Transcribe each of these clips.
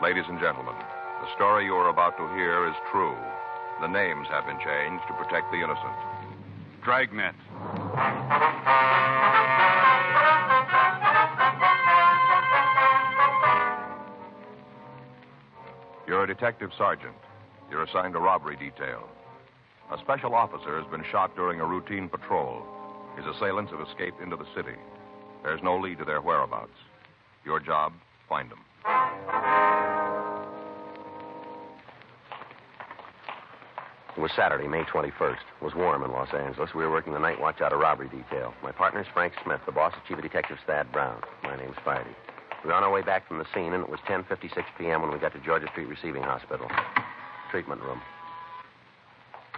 Ladies and gentlemen, the story you are about to hear is true. The names have been changed to protect the innocent. Dragnet. You're a detective sergeant. You're assigned a robbery detail. A special officer has been shot during a routine patrol. His assailants have escaped into the city. There's no lead to their whereabouts. Your job, find them. It was Saturday, May 21st. It was warm in Los Angeles. We were working the night watch out of robbery detail. My partner's Frank Smith. The boss is Chief of Detectives Thad Brown. My name's Friday. We were on our way back from the scene, and it was 10:56 p.m. when we got to Georgia Street Receiving Hospital. Treatment room.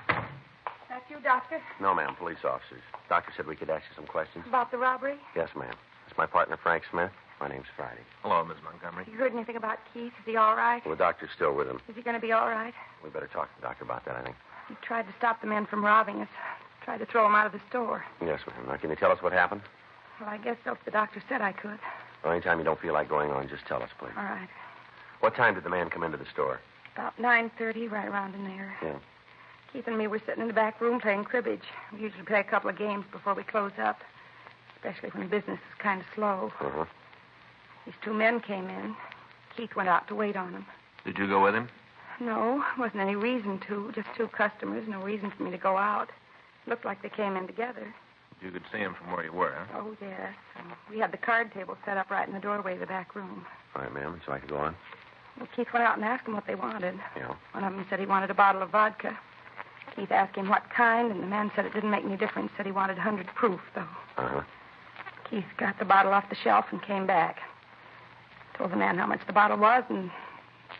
That's you, Doctor? No, ma'am. Police officers. Doctor said we could ask you some questions. About the robbery? Yes, ma'am. It's my partner, Frank Smith. My name's Friday. Hello, Miss Montgomery. You heard anything about Keith? Is he all right? Well, the doctor's still with him. Is he going to be all right? We better talk to the doctor about that, I think. He tried to stop the men from robbing us. Tried to throw him out of the store. Yes, ma'am. Now, can you tell us what happened? Well, I guess so, if the doctor said I could. Well, anytime you don't feel like going on, just tell us, please. All right. What time did the man come into the store? About 9:30, right around in there. Yeah. Keith and me were sitting in the back room playing cribbage. We usually play a couple of games before we close up, especially when business is kind of slow. Uh-huh. These two men came in. Keith went out to wait on them. Did you go with him? No, wasn't any reason to. Just two customers, no reason for me to go out. Looked like they came in together. You could see him from where you were, huh? Oh, yes. We had the card table set up right in the doorway of the back room. All right, ma'am. So I can go on? Well, Keith went out and asked them what they wanted. Yeah. One of them said he wanted a bottle of vodka. Keith asked him what kind, and the man said it didn't make any difference. Said he wanted 100 proof, though. Uh-huh. Keith got the bottle off the shelf and came back. Told the man how much the bottle was, and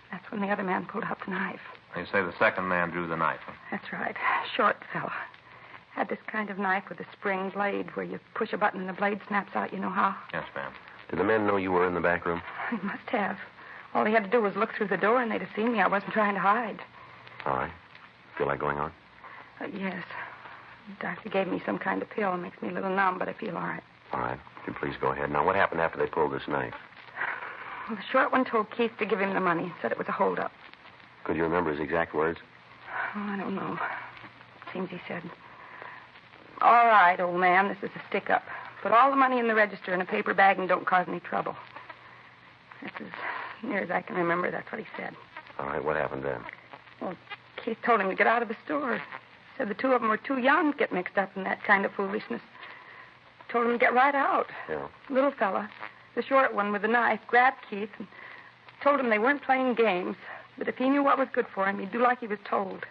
that's when the other man pulled out the knife. You say the second man drew the knife, huh? That's right. Short fella. Had this kind of knife with a spring blade where you push a button and the blade snaps out. You know how? Yes, ma'am. Did the men know you were in the back room? He must have. All he had to do was look through the door, and they'd have seen me. I wasn't trying to hide. All right. Feel like going on? Yes. The doctor gave me some kind of pill. It makes me a little numb, but I feel all right. All right. You please go ahead. Now, what happened after they pulled this knife? Well, the short one told Keith to give him the money. Said it was a holdup. Could you remember his exact words? Oh, I don't know. Seems he said, "All right, old man, this is a stick-up. Put all the money in the register in a paper bag and don't cause any trouble." That's as near as I can remember. That's what he said. All right. What happened then? Well, Keith told him to get out of the store. Said the two of them were too young to get mixed up in that kind of foolishness. Told him to get right out. Yeah. Little fella, the short one with the knife, grabbed Keith and told him they weren't playing games, but if he knew what was good for him, he'd do like he was told.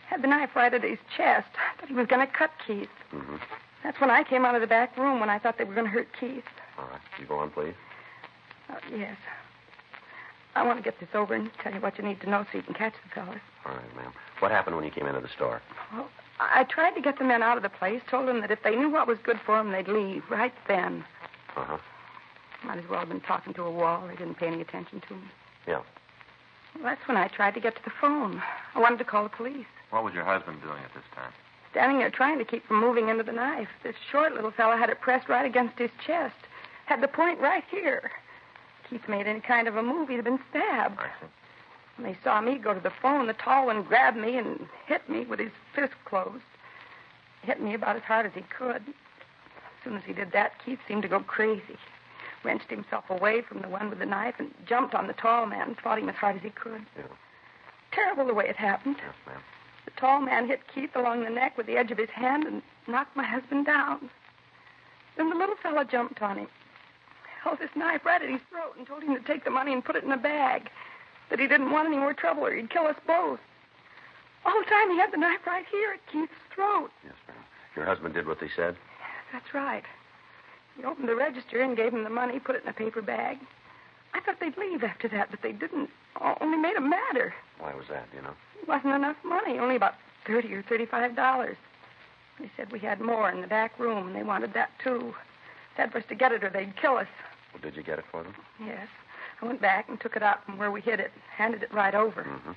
Had the knife right at his chest. I thought he was going to cut Keith. Mm-hmm. That's when I came out of the back room, when I thought they were going to hurt Keith. All right. You go on, please. Yes. I want to get this over and tell you what you need to know so you can catch the fellas. All right, ma'am. What happened when you came into the store? Well, I tried to get the men out of the place, told them that if they knew what was good for them, they'd leave right then. Uh-huh. Might as well have been talking to a wall. They didn't pay any attention to me. Yeah. Well, that's when I tried to get to the phone. I wanted to call the police. What was your husband doing at this time? Standing there trying to keep from moving into the knife. This short little fella had it pressed right against his chest. Had the point right here. Keith made any kind of a move, he'd have been stabbed. I see. When they saw me go to the phone, the tall one grabbed me and hit me with his fist closed. Hit me about as hard as he could. As soon as he did that, Keith seemed to go crazy. Wrenched himself away from the one with the knife and jumped on the tall man and fought him as hard as he could. Yeah. Terrible the way it happened. Yes, ma'am. The tall man hit Keith along the neck with the edge of his hand and knocked my husband down. Then the little fella jumped on him, held his knife right at his throat and told him to take the money and put it in a bag, that he didn't want any more trouble or he'd kill us both. All the time he had the knife right here at Keith's throat. Yes, ma'am. Your husband did what they said? That's right. He opened the register and gave him the money, put it in a paper bag. I thought they'd leave after that, but they didn't. Only made it madder. Why was that, do you know? It wasn't enough money, only about $30 or $35. They said we had more in the back room, and they wanted that, too. Said for us to get it or they'd kill us. Well, did you get it for them? Yes. I went back and took it out from where we hid it, handed it right over. Mm-hmm.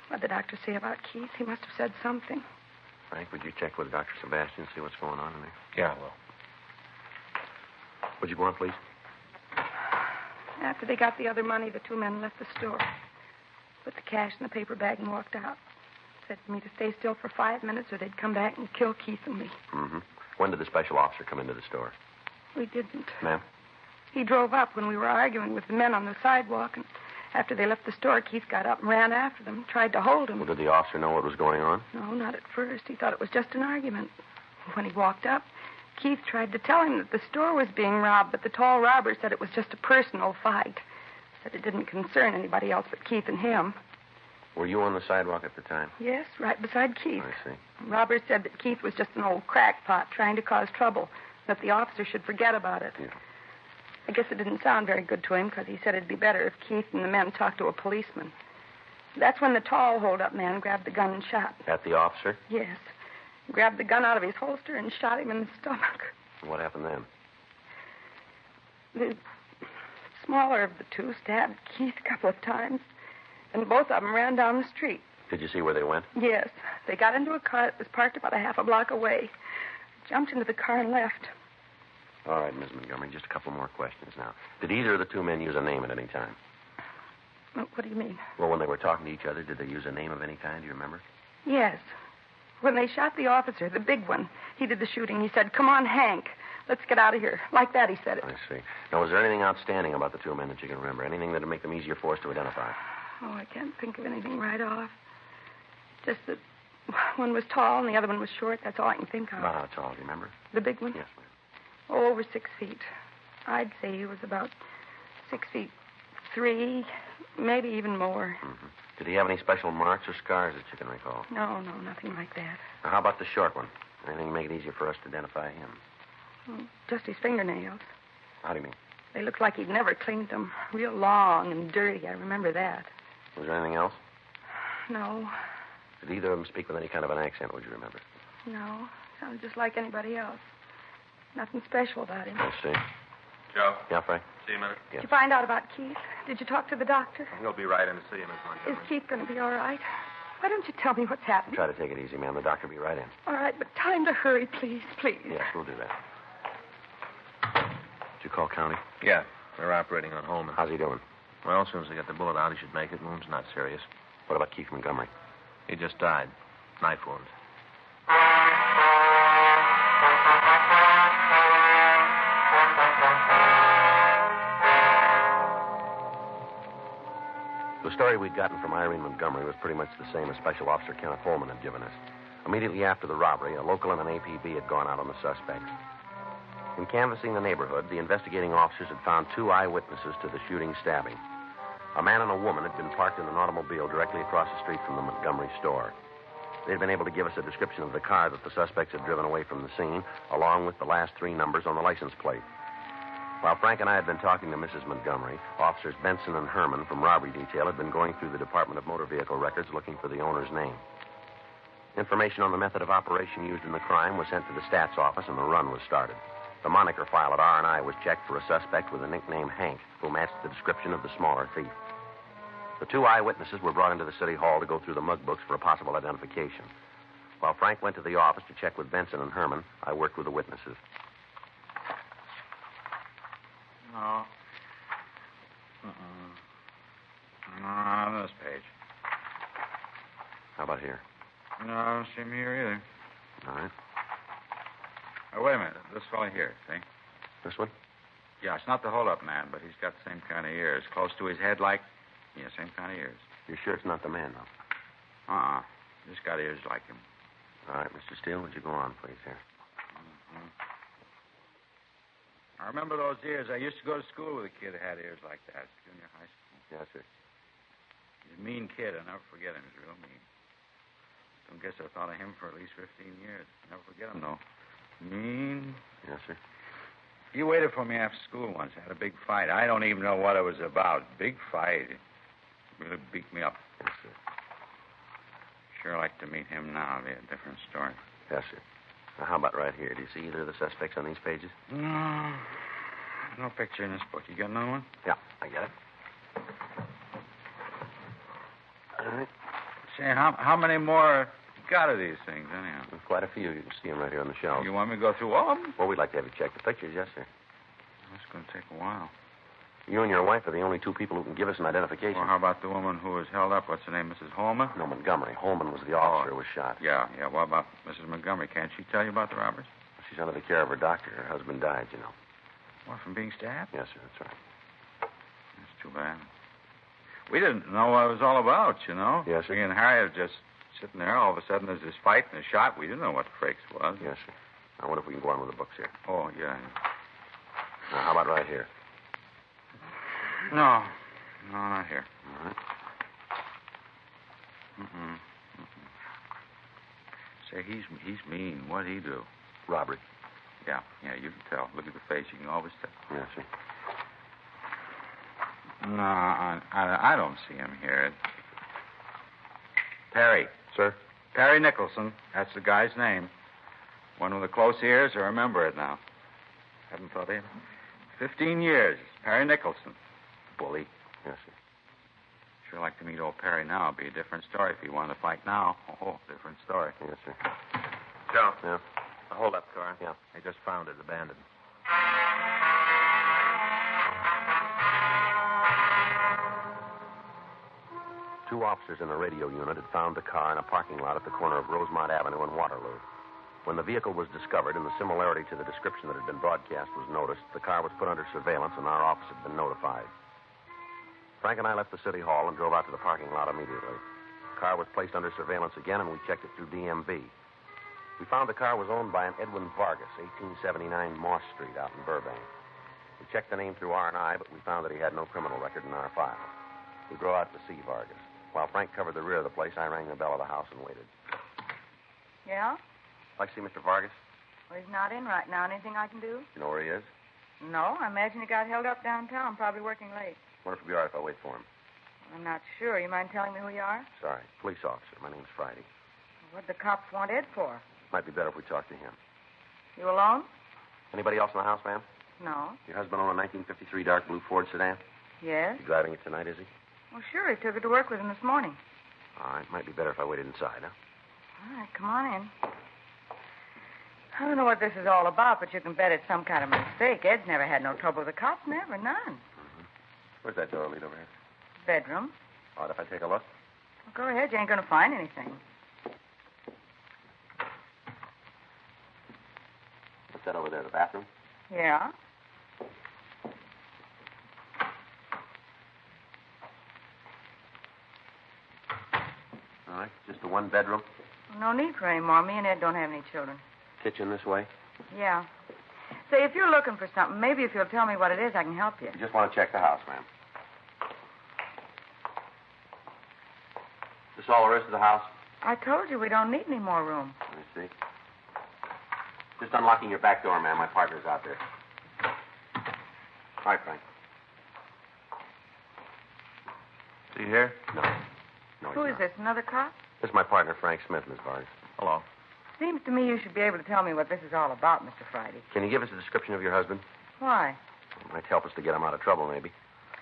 What'd the doctor say about Keith? He must have said something. Frank, would you check with Dr. Sebastian, see what's going on in there? Yeah, I will. Would you go on, please? After they got the other money, the two men left the store. Put the cash in the paper bag and walked out. Said to me to stay still for 5 minutes or they'd come back and kill Keith and me. Mm-hmm. When did the special officer come into the store? We didn't. Ma'am? He drove up when we were arguing with the men on the sidewalk, and after they left the store, Keith got up and ran after them, tried to hold him. Well, did the officer know what was going on? No, not at first. He thought it was just an argument. When he walked up, Keith tried to tell him that the store was being robbed, but the tall robber said it was just a personal fight. Said it didn't concern anybody else but Keith and him. Were you on the sidewalk at the time? Yes, right beside Keith. I see. Robert said that Keith was just an old crackpot trying to cause trouble, that the officer should forget about it. Yeah. I guess it didn't sound very good to him because he said it'd be better if Keith and the men talked to a policeman. That's when the tall hold-up man grabbed the gun and shot. At the officer? Yes. Grabbed the gun out of his holster and shot him in the stomach. What happened then? The smaller of the two stabbed Keith a couple of times, and both of them ran down the street. Did you see where they went? Yes. They got into a car that was parked about a half a block away. Jumped into the car and left. All right, Miss Montgomery, just a couple more questions now. Did either of the two men use a name at any time? What do you mean? Well, when they were talking to each other, did they use a name of any kind? Do you remember? Yes. When they shot the officer, the big one, he did the shooting. He said, "Come on, Hank. Let's get out of here." Like that, he said it. I see. Now, was there anything outstanding about the two men that you can remember? Anything that would make them easier for us to identify? Oh, I can't think of anything right off. Just that one was tall and the other one was short. That's all I can think of. About how tall, do you remember? The big one? Yes, ma'am. Oh, over 6 feet. I'd say he was about 6'3", maybe even more. Mm-hmm. Did he have any special marks or scars that you can recall? No, nothing like that. Now, how about the short one? Anything to make it easier for us to identify him? Oh, just his fingernails. How do you mean? They looked like he'd never cleaned them. Real long and dirty. I remember that. Was there anything else? No. Did either of them speak with any kind of an accent, would you remember? No. Sounded just like anybody else. Nothing special about him. I see. Joe? Yeah, Frank? See you a minute. Yes. Did you find out about Keith? Did you talk to the doctor? He'll be right in to see you, Miss Is Montgomery. Keith going to be all right? Why don't you tell me what's happened? Try to take it easy, ma'am. The doctor will be right in. All right, but tell him to hurry, please, please. Yes, we'll do that. Did you call county? Yeah, they're operating on Holman. How's he doing? Well, as soon as they get the bullet out, he should make it. Wound's not serious. What about Keith Montgomery? He just died. Knife wound. The story we'd gotten from Irene Montgomery was pretty much the same as Special Officer Kenneth Holman had given us. Immediately after the robbery, a local and an APB had gone out on the suspects. In canvassing the neighborhood, the investigating officers had found two eyewitnesses to the shooting stabbing. A man and a woman had been parked in an automobile directly across the street from the Montgomery store. They had been able to give us a description of the car that the suspects had driven away from the scene, along with the last three numbers on the license plate. While Frank and I had been talking to Mrs. Montgomery, Officers Benson and Herman from Robbery Detail had been going through the Department of Motor Vehicle records looking for the owner's name. Information on the method of operation used in the crime was sent to the stats office, and the run was started. The moniker file at R&I was checked for a suspect with the nickname Hank, who matched the description of the smaller thief. The two eyewitnesses were brought into the city hall to go through the mug books for a possible identification. While Frank went to the office to check with Benson and Herman, I worked with the witnesses. No. Not on this page. How about here? No, I don't see him here either. All right. Oh, wait a minute. This fellow here, see? This one? Yeah, it's not the hold-up man, but he's got the same kind of ears. Close to his head like... Yeah, same kind of ears. You're sure it's not the man, though? Just got ears like him. All right, Mr. Steele, would you go on, please, here? Mm-hmm. I remember those ears. I used to go to school with a kid that had ears like that. Junior high school. Yes, sir. He's a mean kid. I'll never forget him. He's real mean. Don't guess I thought of him for at least 15 years. Never forget him, though. Mean. Yes, sir. He waited for me after school once. Had a big fight. I don't even know what it was about. Big fight. Really beat me up. Yes, sir. Sure like to meet him now. It'd be a different story. Yes, sir. Now, how about right here? Do you see either of the suspects on these pages? No. No picture in this book. You got another one? Yeah, I get it. All right. Say, how many more you got of these things, anyhow? There's quite a few. You can see them right here on the shelf. You want me to go through all of them? Well, we'd like to have you check the pictures, yes, sir. That's going to take a while. You and your wife are the only two people who can give us an identification. Well, how about the woman who was held up? What's her name, Mrs. Holman? No, Montgomery. Holman was the officer who was shot. Yeah. What about Mrs. Montgomery? Can't she tell you about the robbers? She's under the care of her doctor. Her husband died, you know. What, from being stabbed? Yes, sir, that's right. That's too bad. We didn't know what it was all about, you know. Yes, sir. Me and Harry are just sitting there. All of a sudden, there's this fight and a shot. We didn't know what the frakes was. Yes, sir. Now, what if we can go on with the books here? Oh, yeah. Now, how about right here? No, not here. All right. Say, he's mean. What'd he do? Robbery. Yeah, you can tell. Look at the face. You can always tell. Yes, sir. No, I don't see him here. Perry. Sir? Perry Nicholson. That's the guy's name. One with the close ears. I remember it now. Haven't thought of him. 15 years. Perry Nicholson. Bully. Yes, sir. Sure like to meet old Perry now. It'd be a different story if he wanted to fight now. Oh, different story. Yes, sir. Joe. Yeah? A hold-up car. Yeah. They just found it abandoned. Two officers in a radio unit had found the car in a parking lot at the corner of Rosemont Avenue and Waterloo. When the vehicle was discovered and the similarity to the description that had been broadcast was noticed, the car was put under surveillance and our office had been notified. Frank and I left the city hall and drove out to the parking lot immediately. The car was placed under surveillance again, and we checked it through DMV. We found the car was owned by an Edwin Vargas, 1879 Moss Street out in Burbank. We checked the name through R&I, but we found that he had no criminal record in our file. We drove out to see Vargas. While Frank covered the rear of the place, I rang the bell of the house and waited. Yeah? Like to see Mr. Vargas? Well, he's not in right now. Anything I can do? You know where he is? No, I imagine he got held up downtown, probably working late. Wonder if it'd be all right if I wait for him. Well, I'm not sure. You mind telling me who you are? Sorry. Police officer. My name's Friday. What'd the cops want Ed for? Might be better if we talk to him. You alone? Anybody else in the house, ma'am? No. Your husband owned a 1953 dark blue Ford sedan? Yes? You driving it tonight, is he? Well, sure. He took it to work with him this morning. All right. Might be better if I waited inside, huh? All right, come on in. I don't know what this is all about, but you can bet it's some kind of mistake. Ed's never had no trouble with the cops. Never. None. Mm-hmm. Where's that door lead over here? Bedroom. All right, if I take a look? Well, go ahead. You ain't going to find anything. What's that over there, the bathroom? Yeah? All right, just a one bedroom. No need for any more. Me and Ed don't have any children. Kitchen this way. Yeah. Say, if you're looking for something, maybe if you'll tell me what it is, I can help you. You just want to check the house, ma'am. This all there is to the house? I told you we don't need any more room. Let me see. Just unlocking your back door, ma'am. My partner's out there. All right, Frank. See you here? No. No, Who he's is not. this, another cop? This is my partner, Frank Smith, Miss Vargas. Hello. Seems to me you should be able to tell me what this is all about, Mr. Friday. Can you give us a description of your husband? Why? It might help us to get him out of trouble, maybe.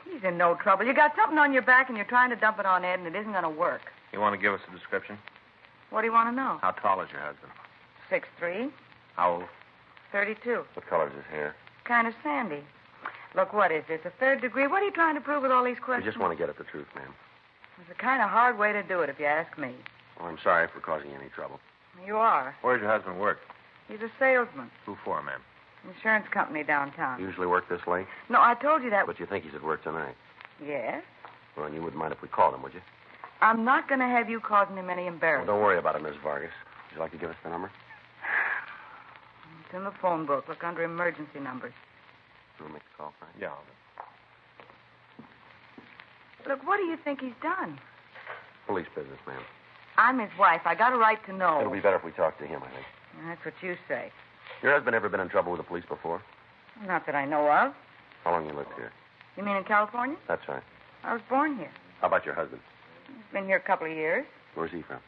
He's in no trouble. You got something on your back and you're trying to dump it on Ed, and it isn't going to work. You want to give us a description? What do you want to know? How tall is your husband? 6'3", How old? 32. What color is his hair? Kind of sandy. Look, what is this, a third degree? What are you trying to prove with all these We questions? just want to get at the truth, ma'am. It's a kind of hard way to do it, if you ask me. Well, I'm sorry for causing you any trouble. You are. Where does your husband work? He's a salesman. Who for, ma'am? Insurance company downtown. Usually work this late, No, I told you that. but you think he's at work tonight. Yes? Well, and you wouldn't mind if we called him, would you? I'm not going to have you causing him any Well, embarrassment. don't worry about it, Miss Vargas. Would you like to give us the number? It's in the phone book. Look under emergency numbers. We'll make the call, Frank. Yeah. Look, what do you think he's done? Police business, ma'am. I'm his wife. I got a right to know. It'll be better if we talk to him, I think. That's what you say. Your husband ever been in trouble with the police before? Not that I know of. How long you lived here? You mean in California? That's right. I was born here. How about your husband? He's been here a couple of years. Where's he from?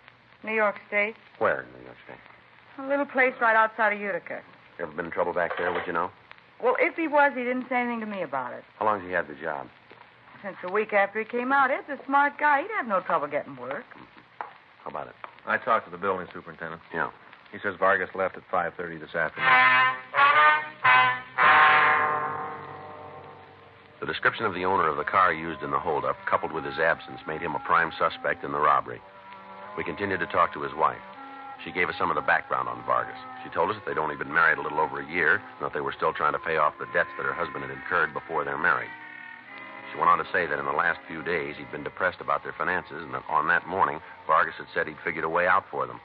New York State. Where in New York State? A little place right outside of Utica. Ever been in trouble back there, would you know? Well, if he was, he didn't say anything to me about it. How long's he had the job? Since a week after he came out, Ed's a smart guy. He'd have no trouble getting work. How about it? I talked to the building superintendent. Yeah. He says Vargas left at 5:30 this afternoon. The The description of the owner of the car used in the holdup, coupled with his absence, made him a prime suspect in the robbery. We continued to talk to his wife. She gave us some of the background on Vargas. She told us that they'd only been married a little over a year, and that they were still trying to pay off the debts that her husband had incurred before their marriage. She went on to say that in the last few days he'd been depressed about their finances, and that on that morning, Vargas had said he'd figured a way out for them.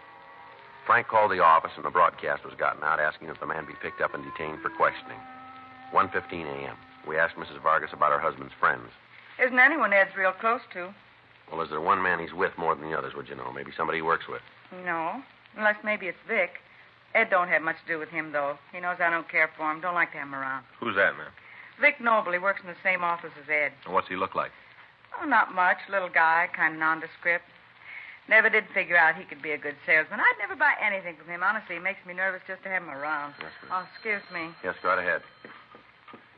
Frank called the office, and the broadcast was gotten out asking that the man be picked up and detained for questioning. 1:15 a.m. We asked Mrs. Vargas about her husband's friends. Isn't anyone Ed's real close to? Well, is there one man he's with more than the others, would you know? Maybe somebody he works with. No, unless maybe it's Vic. Ed don't have much to do with him, though. He knows I don't care for him. Don't like to have him around. Who's that, ma'am? Vic Noble. He works in the same office as Ed. And what's he look like? Oh, not much. Little guy, kind of nondescript. Never did figure out he could be a good salesman. I'd never buy anything from him. Honestly, it makes me nervous just to have him around. Yes, ma'am. Oh, excuse me. Yes, go right ahead.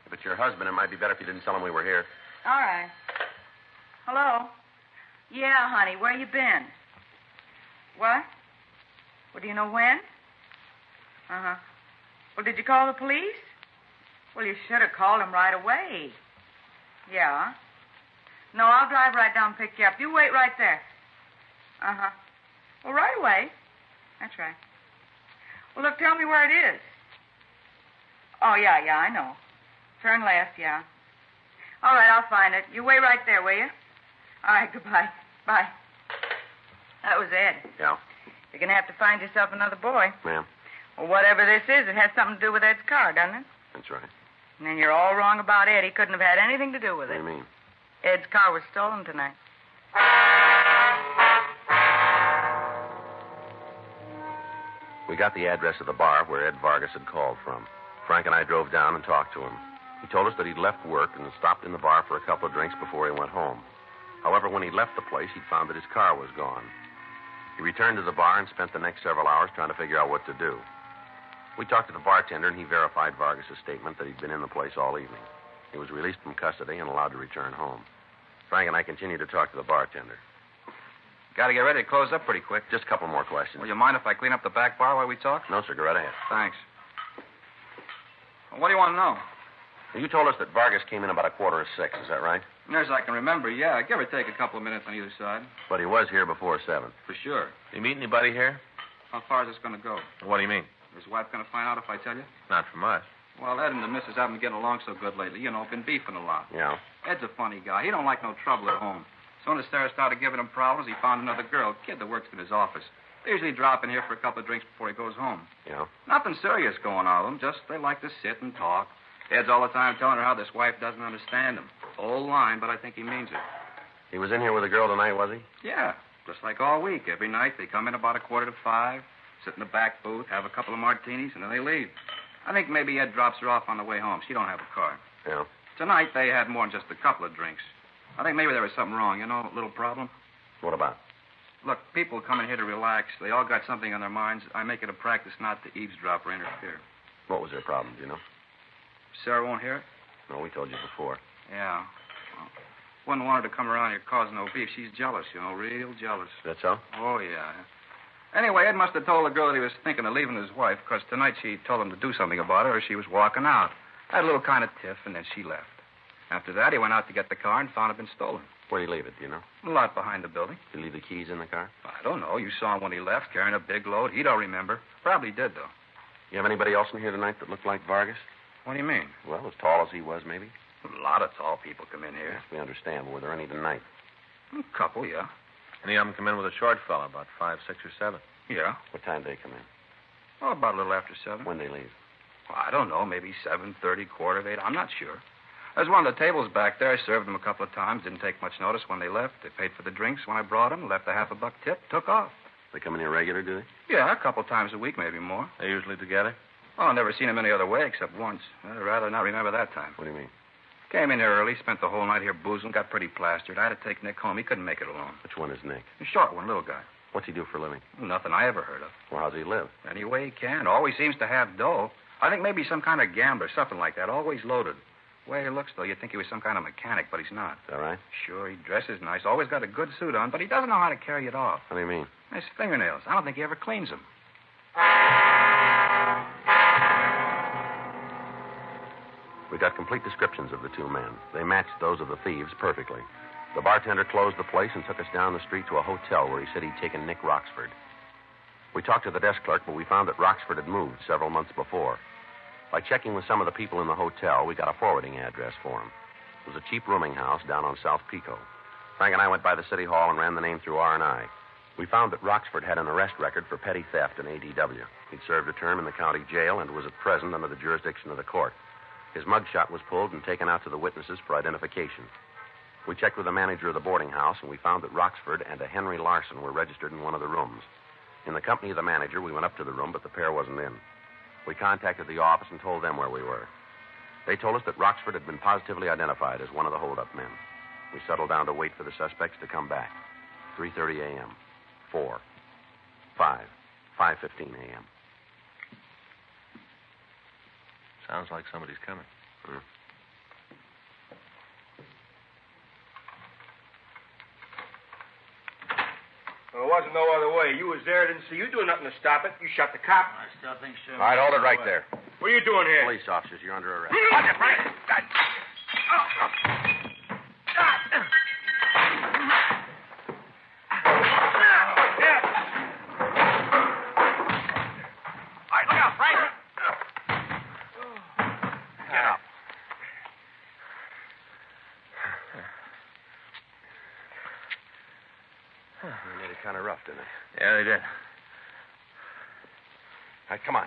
If it's your husband, it might be better if you didn't tell him we were here. All right. Hello? Yeah, honey, where you been? What? Well, do you know when? Uh-huh. Well, did you call the police? Well, you should have called them right away. Yeah. No, I'll drive right down and pick you up. You wait right there. Uh-huh. Well, right away. That's right. Well, look, tell me where it is. Oh, yeah, I know. Turn left, yeah. All right, I'll find it. You wait right there, will you? All right, goodbye. Bye. That was Ed. Yeah. You're going to have to find yourself another boy. Ma'am? Well, whatever this is, it has something to do with Ed's car, doesn't it? That's right. And then you're all wrong about Ed. He couldn't have had anything to do with What it. do you mean? Ed's car was stolen tonight. We got the address of the bar where Ed Vargas had called from. Frank and I drove down and talked to him. He told us that he'd left work and stopped in the bar for a couple of drinks before he went home. However, when he left the place, he'd found that his car was gone. He returned to the bar and spent the next several hours trying to figure out what to do. We talked to the bartender, and he verified Vargas' statement that he'd been in the place all evening. He was released from custody and allowed to return home. Frank and I continued to talk to the bartender. Got to get ready to close up pretty quick. Just a couple more questions. Will you mind if I clean up the back bar while we talk? No, sir. Go right ahead. Thanks. Well, what do you want to know? You told us that Vargas came in about 5:45. Is that right? Near as I can remember, yeah. Give or take a couple of minutes on either side. But he was here before 7. For sure. You meet anybody here? How far is this going to go? What do you mean? Is his wife going to find out if I tell you? Not from us. Well, Ed and the missus haven't been getting along so good lately. You know, been beefing a lot. Yeah. Ed's a funny guy. He don't like no trouble at home. As soon as Sarah started giving him problems, he found another girl, a kid that works in his office. They usually drop in here for a couple of drinks before he goes home. Yeah. Nothing serious going on with them. Just they like to sit and talk. Ed's all the time telling her how this wife doesn't understand him. Old line, but I think he means it. He was in here with a girl tonight, was he? Yeah, just like all week. Every night they come in about 5:15, sit in the back booth, have a couple of martinis, and then they leave. I think maybe Ed drops her off on the way home. She don't have a car. Yeah. Tonight they had more than just a couple of drinks. I think maybe there was something wrong, you know, a little problem. What about? Look, people come in here to relax. They all got something on their minds. I make it a practice not to eavesdrop or interfere. What was their problem, do you know? Sarah won't hear it? No, we told you before. Yeah. Well, wouldn't want her to come around here causing no beef. She's jealous, you know, real jealous. Is that so? Oh, yeah. Anyway, Ed must have told the girl that he was thinking of leaving his wife, because tonight she told him to do something about her or she was walking out. Had a little kind of tiff, and then she left. After that, he went out to get the car and found it had been stolen. Where'd he leave it, do you know? A lot behind the building. Did he leave the keys in the car? I don't know. You saw him when he left, carrying a big load. He don't remember. Probably did, though. You have anybody else in here tonight that looked like Vargas? What do you mean? Well, as tall as he was, maybe? A lot of tall people come in here. Yes, we understand. But were there any tonight? A couple, yeah. Any of them come in with a short fella, about 5, 6, or 7. Yeah. What time did they come in? Oh, about a little after 7. When did they leave? Well, I don't know. Maybe 7:30, 7:45. I'm not sure. There's one of the tables back there. I served them a couple of times. Didn't take much notice when they left. They paid for the drinks when I brought them. Left a $50 tip. Took off. They come in here regular, do they? Yeah, a couple times a week, maybe more. They usually together? Oh, I've never seen them any other way except once. I'd rather not remember that time. What do you mean? Came in here early, spent the whole night here boozing, got pretty plastered. I had to take Nick home. He couldn't make it alone. Which one is Nick? The short one, little guy. What's he do for a living? Nothing I ever heard of. Well, how's he live? Any way he can. Always seems to have dough. I think maybe some kind of gambler, something like that. Always loaded. The way he looks, though, you'd think he was some kind of mechanic, but he's not. Is that right? Sure, he dresses nice. Always got a good suit on, but he doesn't know how to carry it off. What do you mean? His fingernails. I don't think he ever cleans them. We We got complete descriptions of the two men. They matched those of the thieves perfectly. The bartender closed the place and took us down the street to a hotel where he said he'd taken Nick Roxford. We talked to the desk clerk, but we found that Roxford had moved several months before. By checking with some of the people in the hotel, we got a forwarding address for him. It was a cheap rooming house down on South Pico. Frank and I went by the city hall and ran the name through R&I. We found that Roxford had an arrest record for petty theft in ADW. He'd served a term in the county jail and was at present under the jurisdiction of the court. His mugshot was pulled and taken out to the witnesses for identification. We checked with the manager of the boarding house, and we found that Roxford and a Henry Larson were registered in one of the rooms. In the company of the manager, we went up to the room, but the pair wasn't in. We contacted the office and told them where we were. They told us that Roxford had been positively identified as one of the hold-up men. We settled down to wait for the suspects to come back. 3:30 a.m., 4, 5, 5:15 a.m. Sounds like somebody's coming. Well, there wasn't no other way. You was there, didn't see you doing nothing to stop it. You shot the cop. I still think so. All right, hold it right there. What are you doing here? Police officers, you're under arrest. Watch it, Frank. They made it kind of rough, didn't they? Yeah, they did. All right, come on.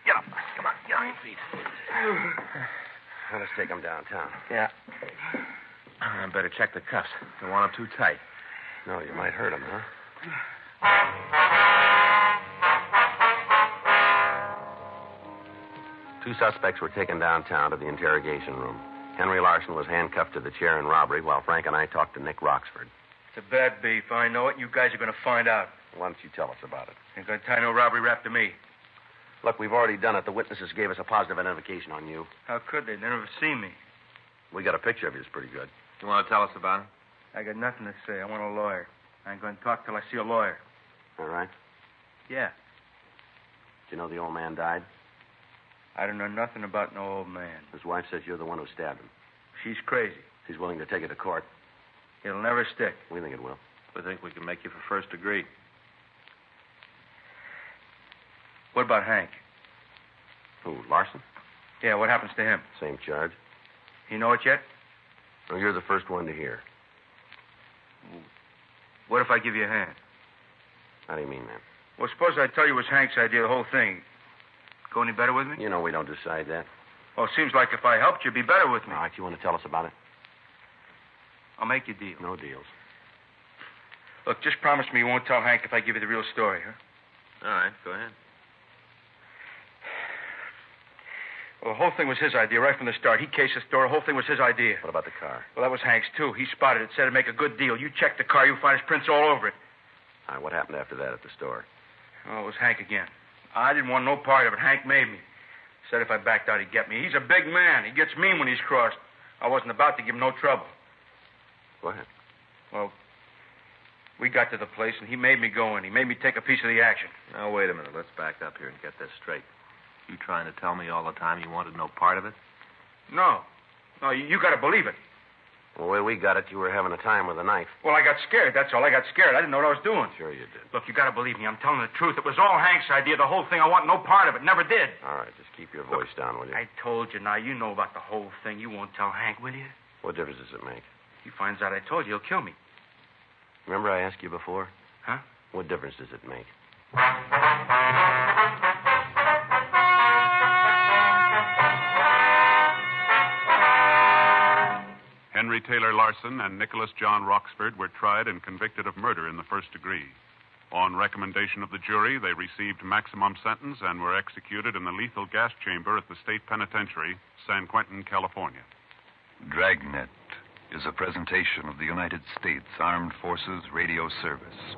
Get up. Come on. Get on your feet. Now, let's take them downtown. Yeah. I better check the cuffs. Don't want them too tight. No, you might hurt them, huh? Two suspects were taken downtown to the interrogation room. Henry Larson was handcuffed to the chair in robbery while Frank and I talked to Nick Roxford. It's a bad beef. I know it. You guys are going to find out. Why don't you tell us about it? Ain't going to tie no robbery rap to me. Look, we've already done it. The witnesses gave us a positive identification on you. How could they? They never seen me. We got a picture of you. It's pretty good. You want to tell us about it? I got nothing to say. I want a lawyer. I ain't going to talk till I see a lawyer. All right. Yeah. Did you know the old man died? I don't know nothing about no old man. His wife says you're the one who stabbed him. She's crazy. She's willing to take it to court. It'll never stick. We think it will. We think we can make you for first degree. What about Hank? Who, Larson? Yeah, what happens to him? Same charge. You know it yet? Well, you're the first one to hear. What if I give you a hand? How do you mean that? Well, suppose I tell you it was Hank's idea, the whole thing. Go any better with me? You know we don't decide that. Well, it seems like if I helped, you'd be better with me. All right, you want to tell us about it? I'll make you a deal. No deals. Look, just promise me you won't tell Hank if I give you the real story, huh? All right, go ahead. Well, the whole thing was his idea right from the start. He cased the store. The whole thing was his idea. What about the car? Well, that was Hank's, too. He spotted it, said it'd make a good deal. You check the car, you'll find his prints all over it. All right, what happened after that at the store? Oh, it was Hank again. I didn't want no part of it. Hank made me. Said if I backed out, he'd get me. He's a big man. He gets mean when he's crossed. I wasn't about to give him no trouble. Go ahead. Well, we got to the place, and he made me go in. He made me take a piece of the action. Now, wait a minute. Let's back up here and get this straight. You trying to tell me all the time you wanted no part of it? No. No, you got to believe it. Well, the way we got it, you were having a time with a knife. Well, I got scared, that's all. I got scared. I didn't know what I was doing. Sure you did. Look, you got to believe me. I'm telling the truth. It was all Hank's idea, the whole thing. I want no part of it. Never did. All right, just keep your voice down, will you? I told you. Now, you know about the whole thing. You won't tell Hank, will you? What difference does it make? He finds out I told you, he'll kill me. Remember I asked you before? Huh? What difference does it make? Henry Taylor Larson and Nicholas John Roxford were tried and convicted of murder in the first degree. On recommendation of the jury, they received maximum sentence and were executed in the lethal gas chamber at the state penitentiary, San Quentin, California. Dragnet is a presentation of the United States Armed Forces Radio Service.